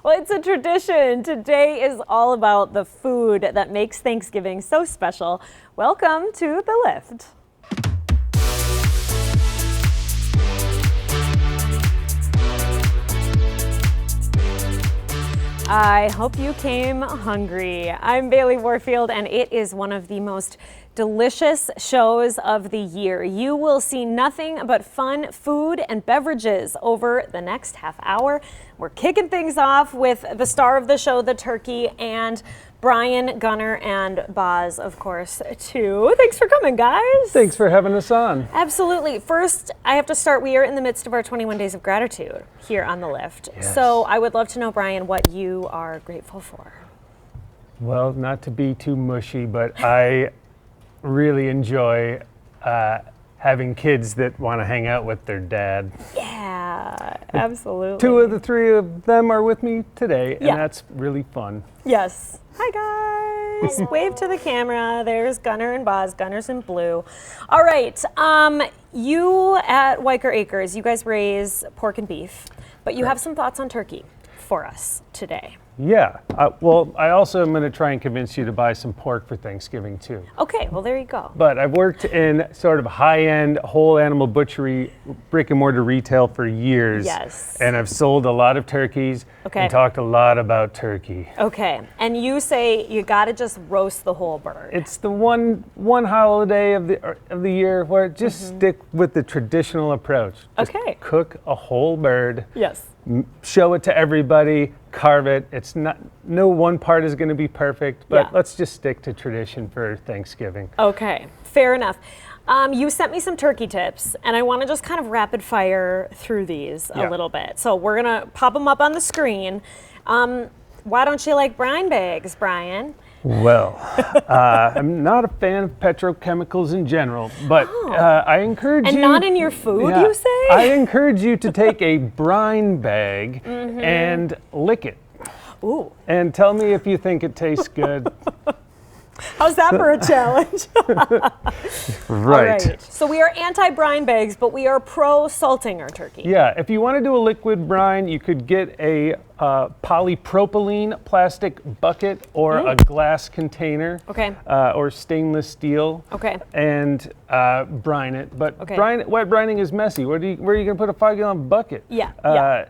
Well, it's a tradition. Today is all about the food that makes Thanksgiving so special. Welcome to The Lift. I hope you came hungry. I'm Bailey Warfield, and it is one of the most delicious shows of the year. You will see nothing but fun food and beverages over the next half hour. We're kicking things off with the star of the show, the turkey, and Brian, Gunnar, and Boz, of course, too. Thanks for coming, guys. Thanks for having us on. Absolutely. First, I have to start. We are in the midst of our 21 Days of Gratitude here on The Lift. Yes. So I would love to know, Brian, what you are grateful for. Well, not to be too mushy, but I really enjoy having kids that want to hang out with their dad. Yeah, absolutely. Two of the three of them are with me today, and Yeah. that's really fun. Yes. Hi, guys. Wave to the camera. There's Gunnar and Boz. Gunner's in blue. All right. You at Weicker Acres, you guys raise pork and beef, but you have some thoughts on turkey for us today. Yeah. Well, I also am going to try and convince you to buy some pork for Thanksgiving, too. Okay, well, there you go. But I've worked in sort of high-end whole animal butchery, brick and mortar retail for years. Yes. And I've sold a lot of turkeys and talked a lot about turkey. Okay, and you say you got to just roast the whole bird. It's the one holiday of the year where just stick with the traditional approach. Just cook a whole bird. Yes. Show it to everybody, carve it. It's not, no one part is going to be perfect, but let's just stick to tradition for Thanksgiving. Okay, fair enough. You sent me some turkey tips, and I want to just kind of rapid fire through these a little bit. So we're going to pop them up on the screen. Why don't you like brine bags, Brian? Well, I'm not a fan of petrochemicals in general, but I encourage you... And not in your food, you say? I encourage you to take a brine bag and lick it. Ooh. And tell me if you think it tastes good. How's that for a challenge? Right. All right. So we are anti-brine bags, but we are pro-salting our turkey. Yeah, if you want to do a liquid brine, you could get a polypropylene plastic bucket or a glass container. Okay. Or stainless steel. Okay. And brine it. But wet brining is messy. Where are you going to put a 5-gallon bucket? Yeah.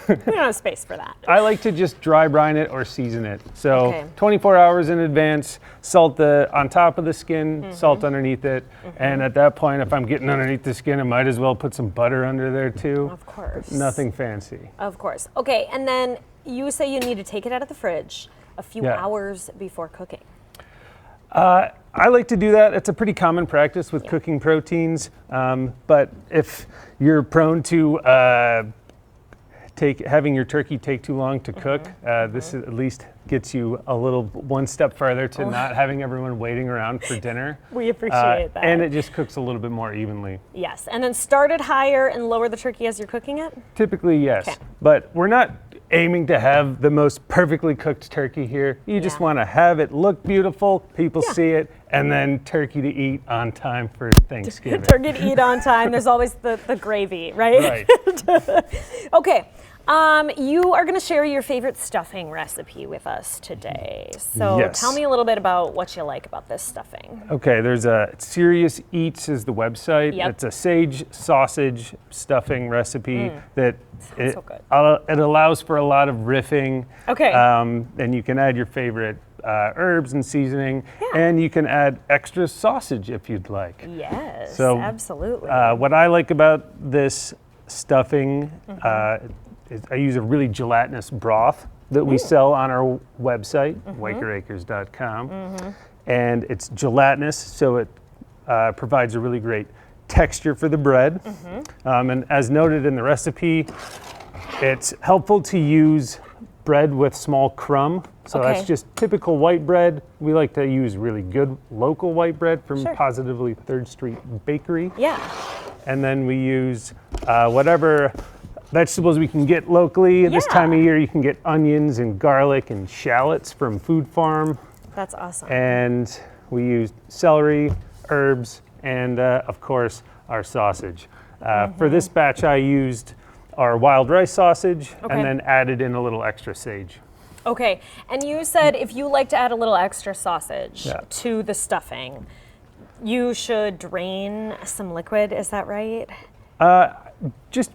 We don't have space for that. I like to just dry brine it or season it. So 24 hours in advance, salt on top of the skin, salt underneath it. And at that point, if I'm getting underneath the skin, I might as well put some butter under there too. Of course. Nothing fancy. Of course. Okay, and then you say you need to take it out of the fridge a few hours before cooking. I like to do that. It's a pretty common practice with cooking proteins. But if you're prone to having your turkey take too long to cook, this at least gets you a little one step further to not having everyone waiting around for dinner. We appreciate that. And it just cooks a little bit more evenly. Yes, and then start it higher and lower the turkey as you're cooking it? Typically, yes. But we're not aiming to have the most perfectly cooked turkey here. You just want to have it look beautiful, people see it, and then turkey to eat on time for Thanksgiving. Turkey to eat on time. There's always the gravy, right? Okay. You are going to share your favorite stuffing recipe with us today. So tell me a little bit about what you like about this stuffing. Okay, there's Serious Eats is the website. It's a sage sausage stuffing recipe that it allows for a lot of riffing. Okay. And you can add your favorite herbs and seasoning, and you can add extra sausage if you'd like. Yes, so, absolutely. What I like about this stuffing I use a really gelatinous broth that we sell on our website, WeicherAcres.com. And it's gelatinous, so it provides a really great texture for the bread. And as noted in the recipe, it's helpful to use bread with small crumb. So that's just typical white bread. We like to use really good local white bread from Positively 3rd Street Bakery. And then we use whatever vegetables we can get locally. This time of year, you can get onions and garlic and shallots from Food Farm. That's awesome. And we use celery, herbs, and of course, our sausage. For this batch, I used our wild rice sausage, Okay. and then added in a little extra sage. Okay, and you said if you like to add a little extra sausage Yeah. to the stuffing, you should drain some liquid, is that right? Just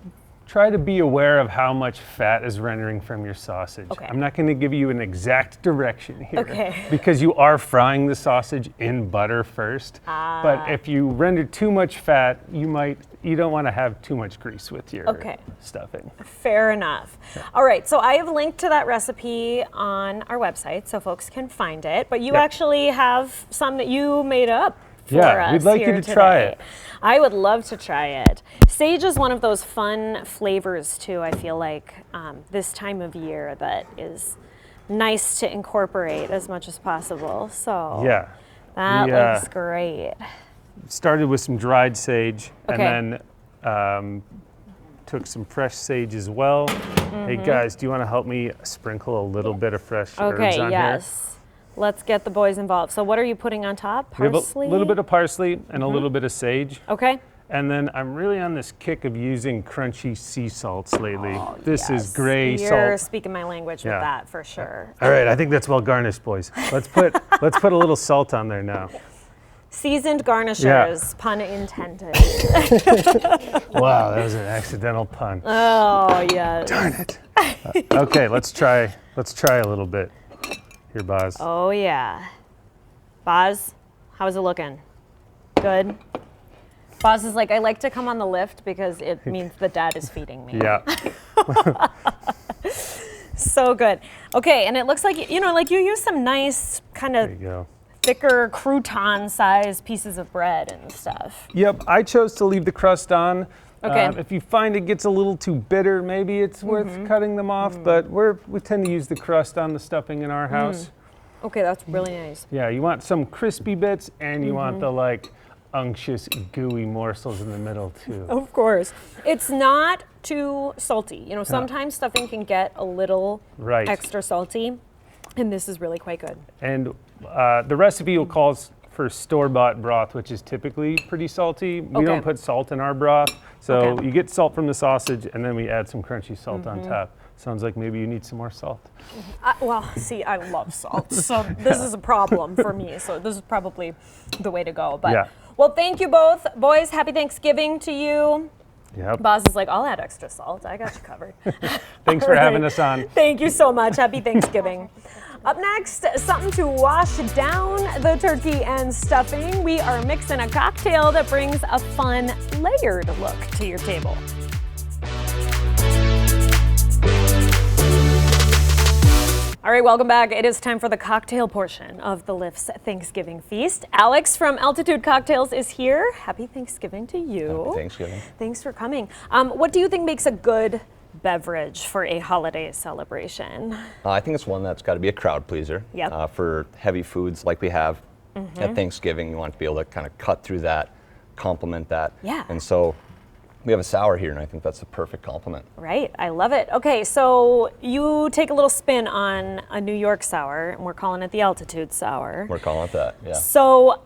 try to be aware of how much fat is rendering from your sausage. Okay. I'm not going to give you an exact direction here Okay. because you are frying the sausage in butter first. But if you render too much fat, you don't want to have too much grease with your Okay. stuffing. Fair enough. All right, so I have linked to that recipe on our website so folks can find it, but you Yep. actually have some that you made up for Yeah, us we'd like you here to try today. it. I would love to try it. Sage is one of those fun flavors too, I feel like, this time of year that is nice to incorporate as much as possible. So Yeah. that We, looks great. started with some dried sage Okay. and then took some fresh sage as well. Hey guys, do you want to help me sprinkle a little bit of fresh herbs Okay, on yes. Let's get the boys involved. So what are you putting on top? here? We have Parsley? a little bit of parsley and a little bit of sage. Okay. And then I'm really on this kick of using crunchy sea salts lately. This is Yes. gray You're salt. speaking my language with Yeah. that for sure. All right, I think that's well garnished, boys. Let's put a little salt on there now. Seasoned garnishers, pun intended. Wow, that was an accidental pun. Oh, yes. Darn it. Okay, let's try a little bit. Here, Boz. Oh, yeah. Boz, how's it looking? Good? Boz is like, I like to come on the lift because it means the dad is feeding me. Yeah. So good. Okay, and it looks like, like you use some nice kind There you of go. thicker crouton-sized pieces of bread and stuff. Yep, I chose to leave the crust on. Okay. If you find it gets a little too bitter, maybe it's worth cutting them off, but we tend to use the crust on the stuffing in our house. Okay, that's really nice. Yeah, you want some crispy bits and you want the unctuous, gooey morsels in the middle too. Of course. It's not too salty. Sometimes stuffing can get a little Right. extra salty, and this is really quite good. And the recipe will call for store-bought broth, which is typically pretty salty. We Okay. don't put salt in our broth, so Okay. you get salt from the sausage, and then we add some crunchy salt on top. Sounds like maybe you need some more salt. See, I love salt, so this is a problem for me. So this is probably the way to go. But Yeah. well, thank you both, boys. Happy Thanksgiving to you. Yep. Boz is like, I'll add extra salt. I got you covered. Thanks for having us on. Thank you so much. Happy Thanksgiving. Up next, something to wash down the turkey and stuffing. We are mixing a cocktail that brings a fun, layered look to your table. All right, welcome back. It is time for the cocktail portion of the Lift's Thanksgiving feast. Alex from Altitude Cocktails is here. Happy Thanksgiving to you. Happy Thanksgiving. Thanks for coming. What do you think makes a good beverage for a holiday celebration? I think it's one that's got to be a crowd pleaser. Yep. For heavy foods like we have at Thanksgiving, you want to be able to kind of cut through that, complement that. Yeah. And so we have a sour here, and I think that's the perfect complement. Right, I love it. Okay, so you take a little spin on a New York sour, and we're calling it the Altitude Sour. We're calling it that, yeah. So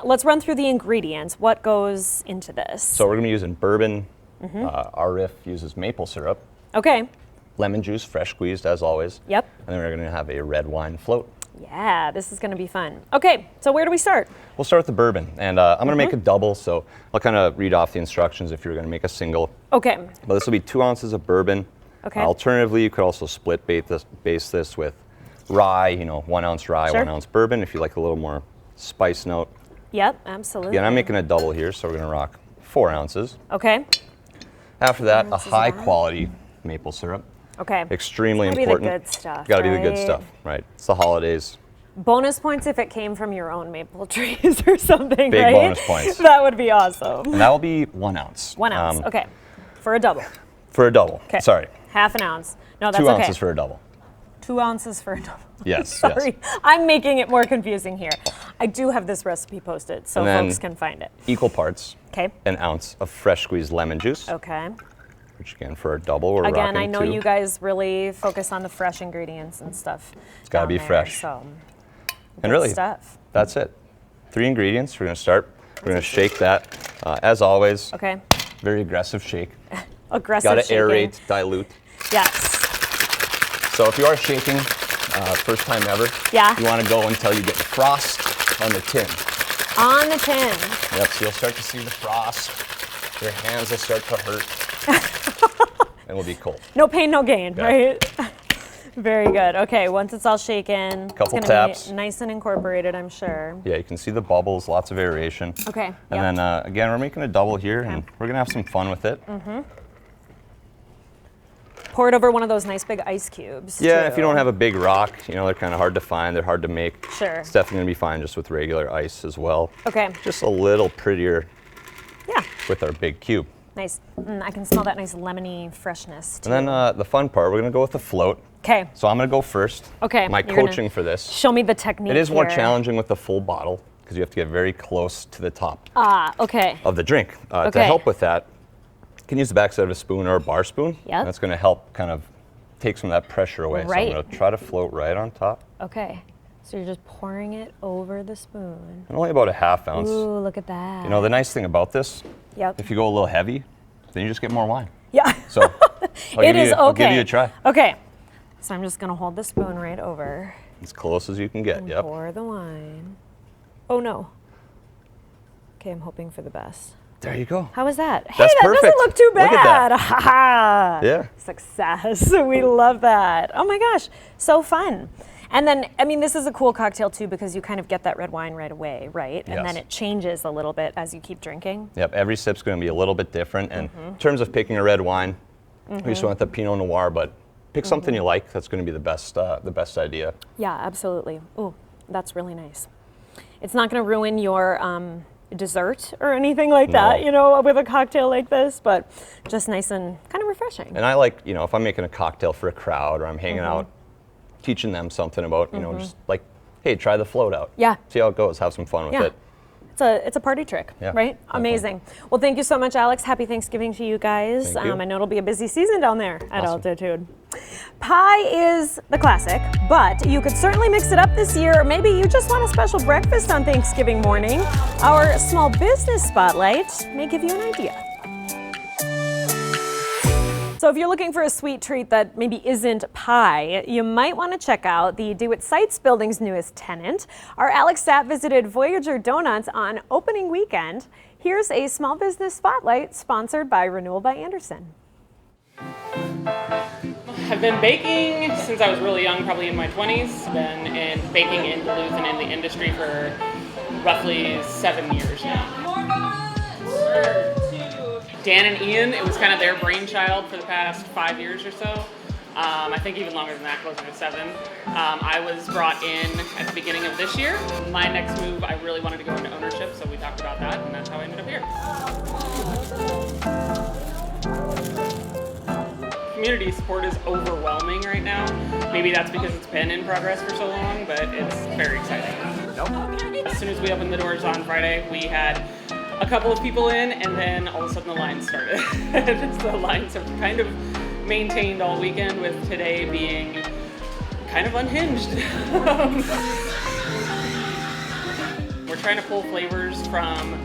let's run through the ingredients. What goes into this? So we're going to be using bourbon. Our riff uses maple syrup, Okay, lemon juice, fresh squeezed as always. yep. And then we're going to have a red wine float. Yeah, this is gonna be fun. Okay, so where do we start? We'll start with the bourbon, and I'm going to make a double, so I'll kind of read off the instructions if you're going to make a single. Okay, But this will be 2 ounces of bourbon. Okay. Alternatively, you could also split base this with rye, 1 ounce rye, Sure. 1 ounce bourbon if you like a little more spice note. yep, absolutely. Again, I'm making a double here, so we're going to rock 4 ounces. Okay, After that, a ounces of high that. quality maple syrup. okay. Extremely Gotta be the important. good stuff, Got to be the good right? stuff, right? It's the holidays. Bonus points if it came from your own maple trees or something, Big right? bonus points. That would be awesome. And that will be 1 ounce. 1 ounce, okay. For a double. For a double. Okay. Sorry. Half an ounce. No, that's 2 okay. ounces for a double. 2 ounces for a double. Yes. Sorry, Yes. I'm making it more confusing here. I do have this recipe posted, so And then- folks can find it. Equal parts. Okay. 1 ounce of fresh squeezed lemon juice, Okay. which again for a double we're Again, rocking I know 2. you guys really focus on the fresh ingredients and stuff. It's gotta be fresh. So, And good really, stuff. that's it. 3 ingredients. We're going to start. We're going to shake that. As always, Okay. very aggressive shake. aggressive Got to shaking. aerate, dilute. Yes. So if you are shaking, first time ever, Yeah. you want to go until you get frost on the tin. On the tin. Yep, so you'll start to see the frost. Your hands will start to hurt. And will be cold. No pain, no gain, Yeah. right? Very good. Okay, once it's all shaken, Couple it's gonna taps. be nice and incorporated, I'm sure. Yeah, you can see the bubbles, lots of aeration. Okay. And then again, we're making a double here, and we're gonna have some fun with it. Pour it over one of those nice big ice cubes. Yeah, too. if you don't have a big rock, you know, they're kind of hard to find, they're hard to make. Sure. It's definitely gonna be fine just with regular ice as well. Okay. Just a little prettier Yeah. with our big cube. Nice. I can smell that nice lemony freshness too. And then the fun part, we're gonna go with the float. Okay. So I'm gonna go first. Okay, My you're gonna coaching for this. Show me the technique. It is more here. challenging with the full bottle because you have to get very close to the top Ah, okay. of the drink. To Okay. help with that, you can use the backside of a spoon or a bar spoon. Yep. That's gonna help kind of take some of that pressure away. Right. So I'm gonna try to float right on top. Okay. So you're just pouring it over the spoon. And only about a half ounce. Ooh, look at that. You know, the nice thing about this, Yep. if you go a little heavy, then you just get more wine. Yeah. So I'll It give is you, I'll okay. give you a try. Okay. So I'm just gonna hold the spoon right over As close as you can get, and yep. pour the wine. Oh no. Okay, I'm hoping for the best. There you go. How was that? Hey, That's that doesn't perfect. look too Look at bad. that. Ha ha. Yeah. Success. We love that. Oh my gosh, so fun. And then, I mean, this is a cool cocktail too because you kind of get that red wine right away, right? And Yes. then it changes a little bit as you keep drinking. Yep, every sip's going to be a little bit different. And Mm-hmm. in terms of picking a red wine, we just went with the Pinot Noir, but pick something you like. That's going to be the best idea. Yeah, absolutely. Oh, that's really nice. It's not going to ruin your dessert or anything like that, No. you know, with a cocktail like this, but just nice and kind of refreshing. And I like, you know, if I'm making a cocktail for a crowd or I'm hanging out, teaching them something about, you know, just like, hey, try the float out. Yeah. See how it goes. Have some fun with Yeah. it. It's a party trick, Yeah, right? definitely. Amazing. Well, thank you so much, Alex. Happy Thanksgiving to you guys. Thank you. I know it'll be a busy season down there at Awesome. Altitude. Pie is the classic, but you could certainly mix it up this year. Or maybe you just want a special breakfast on Thanksgiving morning. Our small business spotlight may give you an idea. So if you're looking for a sweet treat that maybe isn't pie, you might want to check out the DeWitt Sites building's newest tenant. Our Alex Sapp visited Voyager Donuts on opening weekend. Here's a small business spotlight sponsored by Renewal by Anderson. I've been baking since I was really young, probably in my 20s. Been in baking in Duluth and in the industry for roughly 7 years now. Dan and Ian, it was kind of their brainchild for the past 5 years or so. I think even longer than that, closer to 7. I was brought in at the beginning of this year. My next move, I really wanted to go into ownership, so we talked about that, and that's how I ended up here. Community support is overwhelming right now. Maybe that's because it's been in progress for so long, but it's very exciting. As soon as we opened the doors on Friday, we had a couple of people in, and then all of a sudden the lines started. The lines have kind of maintained all weekend, with today being kind of unhinged. We're trying to pull flavors from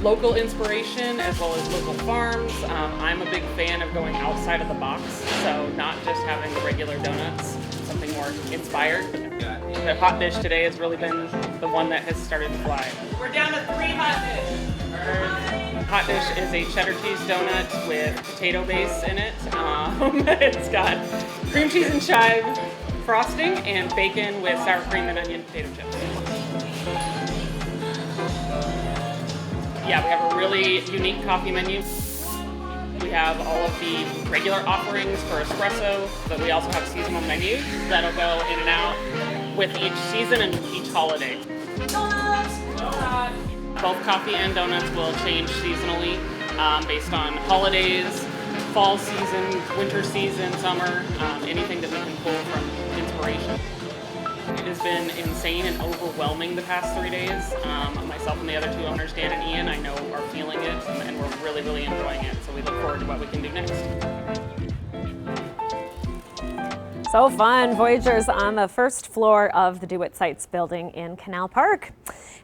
local inspiration as well as local farms. I'm a big fan of going outside of the box, so not just having the regular donuts, something more inspired. The hot dish today has really been the one that has started to fly. We're down to 3 hot dish. Hot dish is a cheddar cheese donut with potato base in it. It's got cream cheese and chive frosting and bacon with sour cream and onion potato chips. Yeah, we have a really unique coffee menu. We have all of the regular offerings for espresso, but we also have seasonal menus that'll go in and out with each season and each holiday. Both coffee and donuts will change seasonally based on holidays, fall season, winter season, summer, anything that we can pull from inspiration. It has been insane and overwhelming the past 3 days. Myself and the other 2 owners, Dan and Ian, I know are feeling it, and we're really, really enjoying it. So we look forward to what we can do next. So fun. Voyager's on the first floor of the Do It Sites building in Canal Park.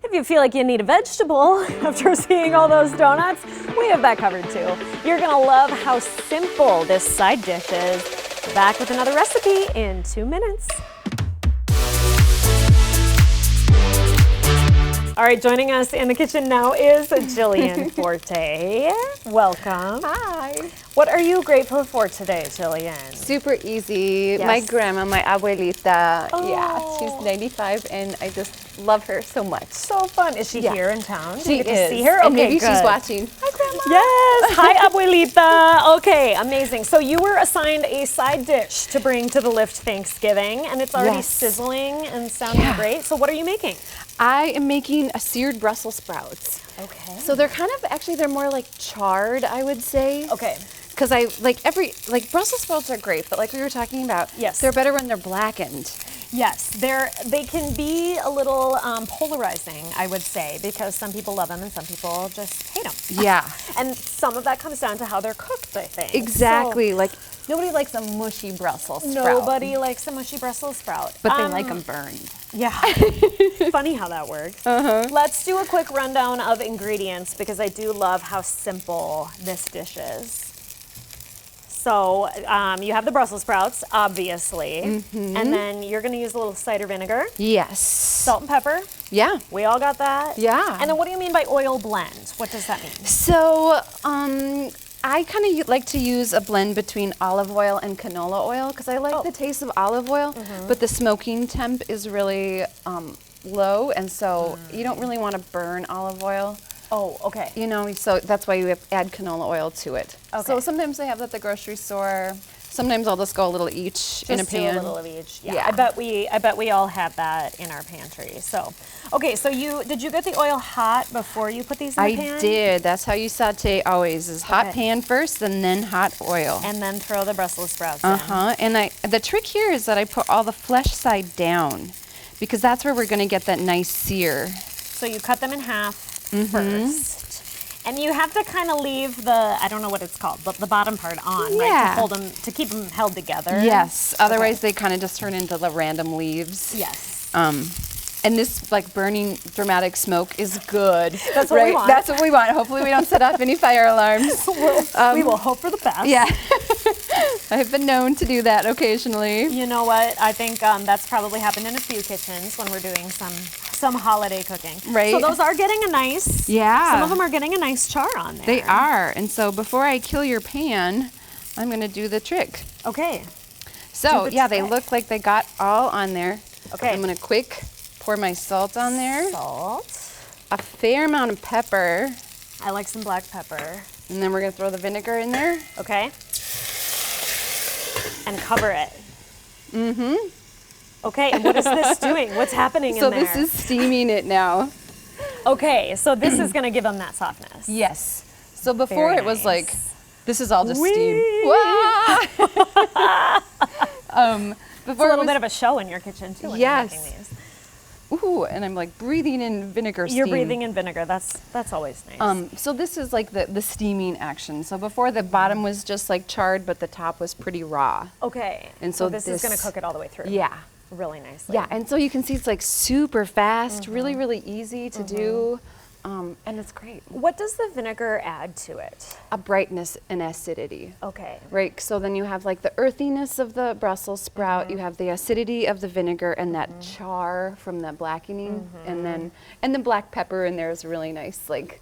If you feel like you need a vegetable after seeing all those donuts, we have that covered too. You're gonna love how simple this side dish is. Back with another recipe in 2 minutes. All right, joining us in the kitchen now is Jillian Forte. Welcome. Hi. What are you grateful for today, Jillian? Super easy. Yes. My grandma, my abuelita, Oh. yeah, she's 95 and I just love her so much. So fun. Is she Yeah. here in town? Did She you get is. to see her? And Okay, maybe she's good. watching. Hi, Grandma. Yes. Hi, abuelita. Okay, amazing. So you were assigned a side dish to bring to the Lift Thanksgiving, and it's already Yes. sizzling and sounding Yeah. great. So what are you making? I am making a seared Brussels sprouts. Okay. So they're kind of, actually they're more like charred, I would say. Okay. Because like Brussels sprouts are great, but like we were talking about, Yes. they're better when they're blackened. Yes, they can be a little polarizing, I would say, because some people love them and some people just hate them. Yeah. And some of that comes down to how they're cooked, I think. Exactly. So Like nobody likes a mushy Brussels sprout. nobody likes a mushy Brussels sprout. But they like them burned. Yeah. Funny how that works. Let's do a quick rundown of ingredients because I do love how simple this dish is. So you have the Brussels sprouts, obviously, and then you're going to use a little cider vinegar, Yes. salt and pepper. Yeah. We all got that. Yeah. And then what do you mean by oil blend? What does that mean? So, I kind of like to use a blend between olive oil and canola oil because I like the taste of olive oil, but the smoking temp is really low, and so you don't really want to burn olive oil. Oh, okay. You know, so that's why you add canola oil to it. Okay. So sometimes they have that at the grocery store. Sometimes I'll just go a little each in a Just do pan. a little of each. Yeah. Yeah. I bet we all have that in our pantry. So, okay. So did you get the oil hot before you put these in the pan? I did. That's how you saute always, is hot Okay. pan first and then hot oil. And then throw the Brussels sprouts in. Uh-huh. And the trick here is that I put all the flesh side down because that's where we're going to get that nice sear. So you cut them in half first. And you have to kind of leave the, I don't know what it's called, but the bottom part on, right? Yeah. To hold them, to keep them held together. Yes. Otherwise, they kind of just turn into the random leaves. Yes. And this like burning dramatic smoke is good. That's what we right? want. That's what we want. Hopefully, we don't set off any fire alarms. We will hope for the best. Yeah. I've been known to do that occasionally. You know what? I think that's probably happened in a few kitchens when we're doing some holiday cooking. Right. So those are getting a nice. Yeah. Some of them are getting a nice char on there. They are. And so before I kill your pan, I'm going to do the trick. Okay. So, the yeah, they trick. look like they got all on there. Okay. I'm going to quick pour my salt on there. Salt. A fair amount of pepper. I like some black pepper. And then we're going to throw the vinegar in there. Okay. And cover it. Mm-hmm. Okay, and what is this doing? What's happening So in there? this is steaming it now. Okay, so this is going to give them that softness. Yes. So before Very it was nice. like, this is all just Whee! steam. Wah! It's a Before little it bit of a show in your kitchen too when Yes. you're making these. was, ooh, and I'm like breathing in vinegar steam. You're breathing in vinegar. That's always nice. So this is like the steaming action. So before the bottom was just like charred, but the top was pretty raw. Okay. And so so this is going to this- cook it all the way through. Yeah. Really nicely. Yeah, and so you can see it's like super fast, really, really easy to do, and it's great. What does the vinegar add to it? A brightness and acidity. Okay. Right, so then you have like the earthiness of the Brussels sprout, you have the acidity of the vinegar and that char from the blackening, and the black pepper in there is a really nice like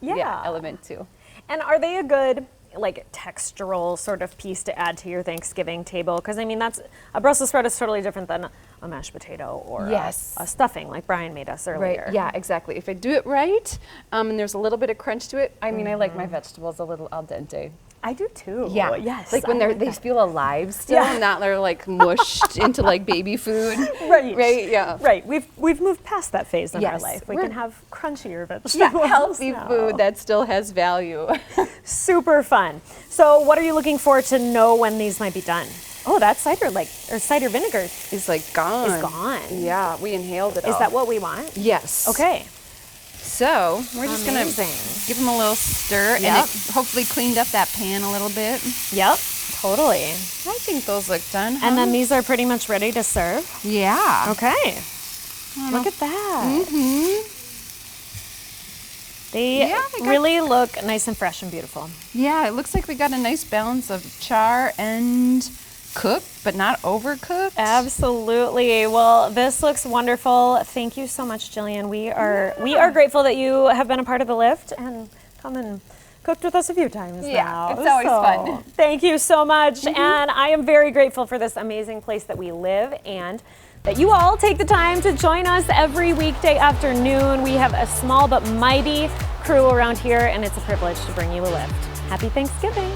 element too. And are they a good like textural sort of piece to add to your Thanksgiving table? Because I mean, that's a Brussels sprout is totally different than a mashed potato or Yes. a stuffing like Brian made us earlier. Right, yeah, exactly. If I do it right, and there's a little bit of crunch to it, I mean, I like my vegetables a little al dente. I do too. Yeah, Yes. like when I they that. feel alive still, Yeah. not they're like mushed into like baby food. Right. Right, yeah. Right. We've moved past that phase in our Yes, life. We we're- can have crunchier vegetables. Yeah, healthy now. food that still has value. Super fun. So what are you looking for to know when these might be done? Oh, that cider cider vinegar. It's like gone. It's gone. Yeah, we inhaled it all. Is that what we want? Yes. Okay. So we're just Amazing. gonna give them a little stir, and Yep. it hopefully cleaned up that pan a little bit. Yep. Totally. I think those look done. And then huh? these are pretty much ready to serve. Yeah. Okay. Look at that. They Yeah, they got- really look nice and fresh and beautiful. Yeah, it looks like we got a nice balance of char and cooked, but not overcooked. Absolutely. Well, this looks wonderful. Thank you so much, Jillian. We are grateful that you have been a part of the lift and come and cooked with us a few times Yeah, now. it's always fun. Thank you so much. And I am very grateful for this amazing place that we live and that you all take the time to join us every weekday afternoon. We have a small but mighty crew around here, and it's a privilege to bring you a lift. Happy Thanksgiving.